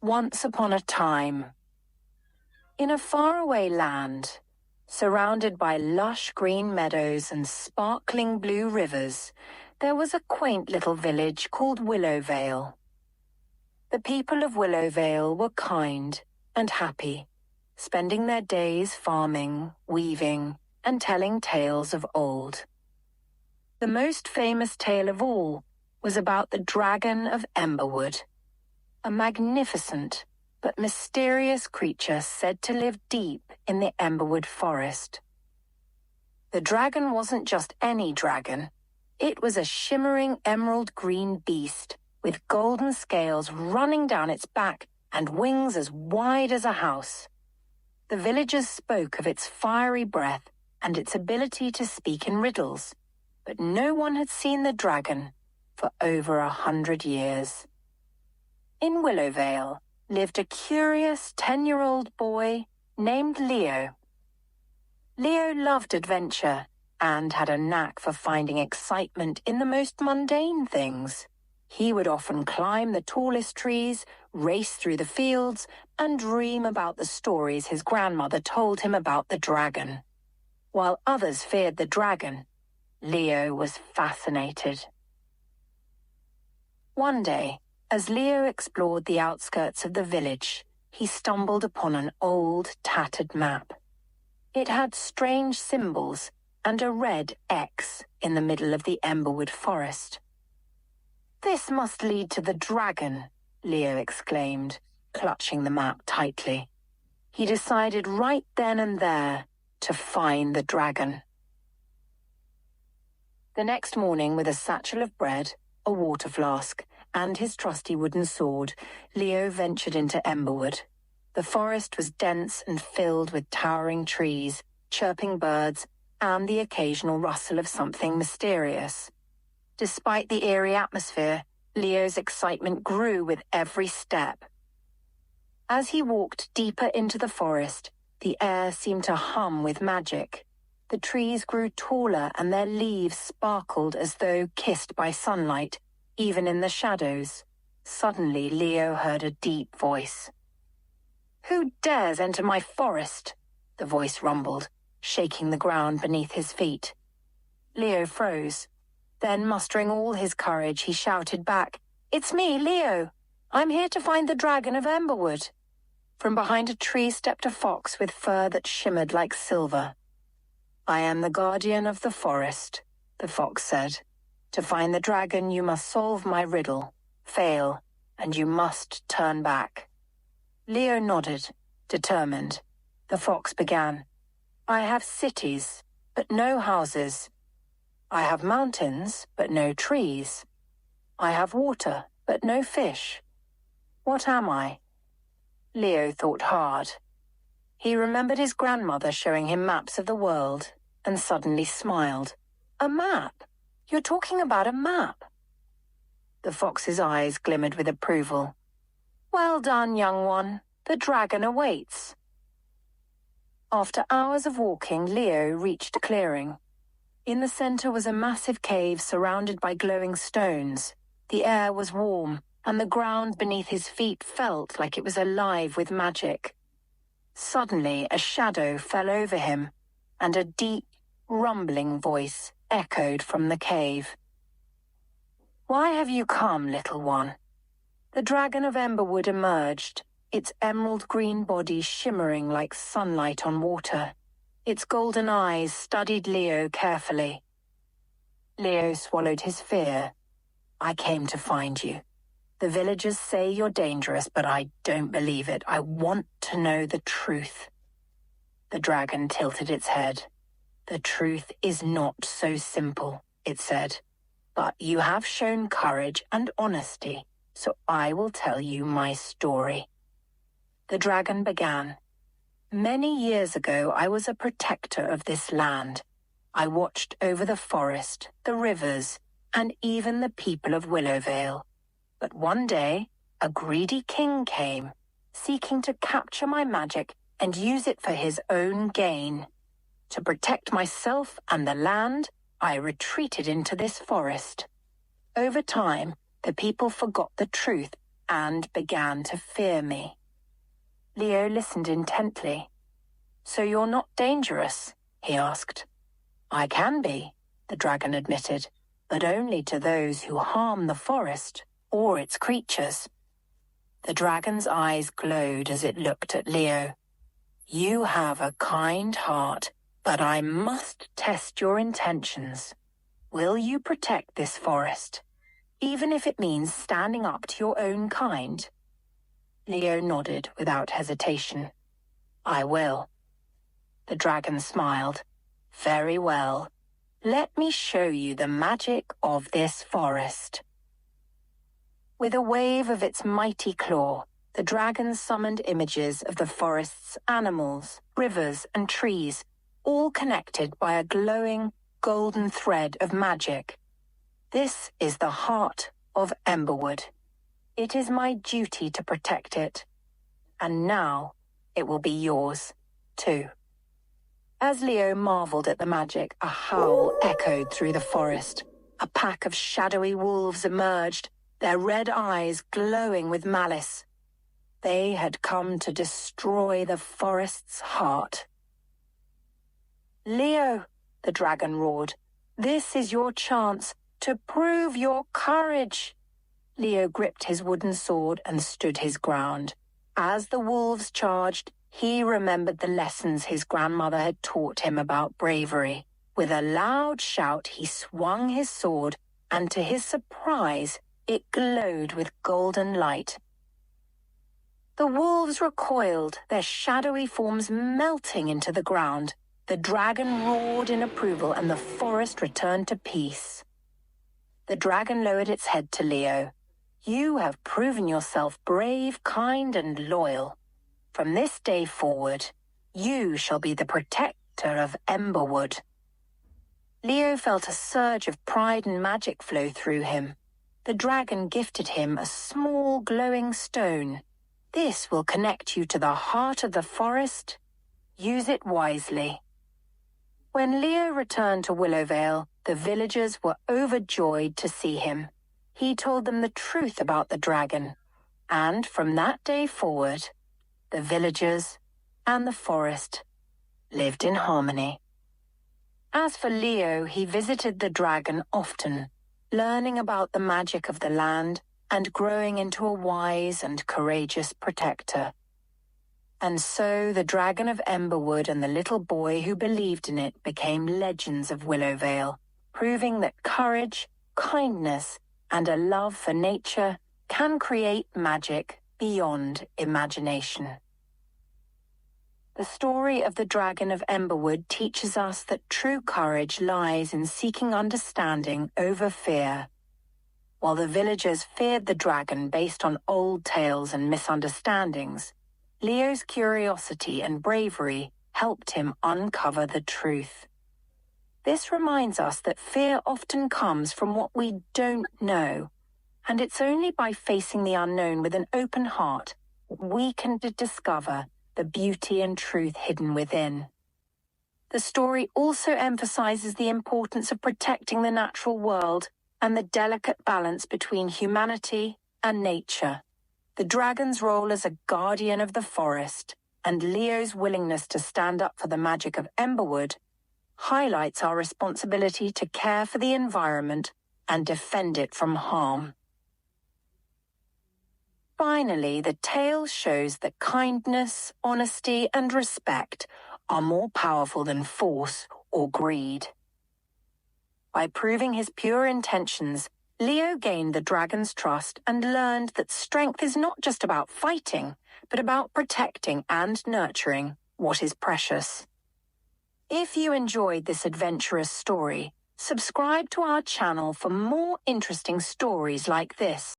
Once upon a time, in a faraway land, surrounded by lush green meadows and sparkling blue rivers, there was a quaint little village called Willowvale. The people of Willowvale were kind and happy, spending their days farming, weaving, and telling tales of old. The most famous tale of all was about the Dragon of Emberwood, a magnificent but mysterious creature said to live deep in the Emberwood Forest. The dragon wasn't just any dragon. It was a shimmering emerald green beast with golden scales running down its back and wings as wide as a house. The villagers spoke of its fiery breath and its ability to speak in riddles, but no one had seen the dragon for over 100 years. In Willowvale lived a curious 10-year-old boy named Leo. Leo loved adventure and had a knack for finding excitement in the most mundane things. He would often climb the tallest trees, race through the fields, and dream about the stories his grandmother told him about the dragon. While others feared the dragon, Leo was fascinated. One day, as Leo explored the outskirts of the village, he stumbled upon an old, tattered map. It had strange symbols and a red X in the middle of the Emberwood Forest. "This must lead to the dragon," Leo exclaimed, clutching the map tightly. He decided right then and there to find the dragon. The next morning, with a satchel of bread, a water flask, and his trusty wooden sword, Leo ventured into Emberwood. The forest was dense and filled with towering trees, chirping birds, and the occasional rustle of something mysterious. Despite the eerie atmosphere, Leo's excitement grew with every step. As he walked deeper into the forest, the air seemed to hum with magic. The trees grew taller and their leaves sparkled as though kissed by sunlight, even in the shadows. Suddenly, Leo heard a deep voice. "Who dares enter my forest?" the voice rumbled, shaking the ground beneath his feet. Leo froze. Then, mustering all his courage, he shouted back, "It's me, Leo. I'm here to find the Dragon of Emberwood." From behind a tree stepped a fox with fur that shimmered like silver. "I am the guardian of the forest," the fox said. "To find the dragon, you must solve my riddle, fail, and you must turn back." Leo nodded, determined. The fox began. "I have cities, but no houses. I have mountains, but no trees. I have water, but no fish. What am I?" Leo thought hard. He remembered his grandmother showing him maps of the world and suddenly smiled. "A map? You're talking about a map." The fox's eyes glimmered with approval. "Well done, young one. The dragon awaits." After hours of walking, Leo reached a clearing. In the center was a massive cave surrounded by glowing stones. The air was warm, and the ground beneath his feet felt like it was alive with magic. Suddenly, a shadow fell over him, and a deep, rumbling voice echoed from the cave. "Why have you come, little one?" The Dragon of Emberwood emerged, its emerald green body shimmering like sunlight on water. Its golden eyes studied Leo carefully. Leo swallowed his fear. "I came to find you. The villagers say you're dangerous, but I don't believe it. I want to know the truth." The dragon tilted its head. "The truth is not so simple," it said. "But you have shown courage and honesty, so I will tell you my story." The dragon began. "Many years ago, I was a protector of this land. I watched over the forest, the rivers, and even the people of Willowvale. But one day, a greedy king came, seeking to capture my magic and use it for his own gain. To protect myself and the land, I retreated into this forest. Over time, the people forgot the truth and began to fear me. Leo listened intently. "So you're not dangerous?" he asked. "I can be," the dragon admitted, "but only to those who harm the forest or its creatures." The dragon's eyes glowed as it looked at Leo. "You have a kind heart, but I must test your intentions. Will you protect this forest, even if it means standing up to your own kind?" Leo nodded without hesitation. "I will." The dragon smiled. "Very well. Let me show you the magic of this forest." With a wave of its mighty claw, the dragon summoned images of the forest's animals, rivers, and trees, all connected by a glowing, golden thread of magic. "This is the heart of Emberwood. It is my duty to protect it. And now it will be yours, too." As Leo marveled at the magic, a howl echoed through the forest. A pack of shadowy wolves emerged, their red eyes glowing with malice. They had come to destroy the forest's heart. "Leo," the dragon roared, "this is your chance to prove your courage." Leo gripped his wooden sword and stood his ground. As the wolves charged, he remembered the lessons his grandmother had taught him about bravery. With a loud shout, he swung his sword, and to his surprise, it glowed with golden light. The wolves recoiled, their shadowy forms melting into the ground. The dragon roared in approval, and the forest returned to peace. The dragon lowered its head to Leo. "You have proven yourself brave, kind, and loyal. From this day forward, you shall be the protector of Emberwood." Leo felt a surge of pride and magic flow through him. The dragon gifted him a small glowing stone. "This will connect you to the heart of the forest. Use it wisely." When Leo returned to Willowvale, the villagers were overjoyed to see him. He told them the truth about the dragon, and from that day forward, the villagers and the forest lived in harmony. As for Leo, he visited the dragon often, learning about the magic of the land and growing into a wise and courageous protector. And so the Dragon of Emberwood and the little boy who believed in it became legends of Willowvale, proving that courage, kindness, and a love for nature can create magic beyond imagination. The story of the Dragon of Emberwood teaches us that true courage lies in seeking understanding over fear. While the villagers feared the dragon based on old tales and misunderstandings, Leo's curiosity and bravery helped him uncover the truth. This reminds us that fear often comes from what we don't know, and it's only by facing the unknown with an open heart that we can discover the beauty and truth hidden within. The story also emphasizes the importance of protecting the natural world and the delicate balance between humanity and nature. The dragon's role as a guardian of the forest and Leo's willingness to stand up for the magic of Emberwood highlights our responsibility to care for the environment and defend it from harm. Finally, the tale shows that kindness, honesty, and respect are more powerful than force or greed. By proving his pure intentions, Leo gained the dragon's trust and learned that strength is not just about fighting, but about protecting and nurturing what is precious. If you enjoyed this adventurous story, subscribe to our channel for more interesting stories like this.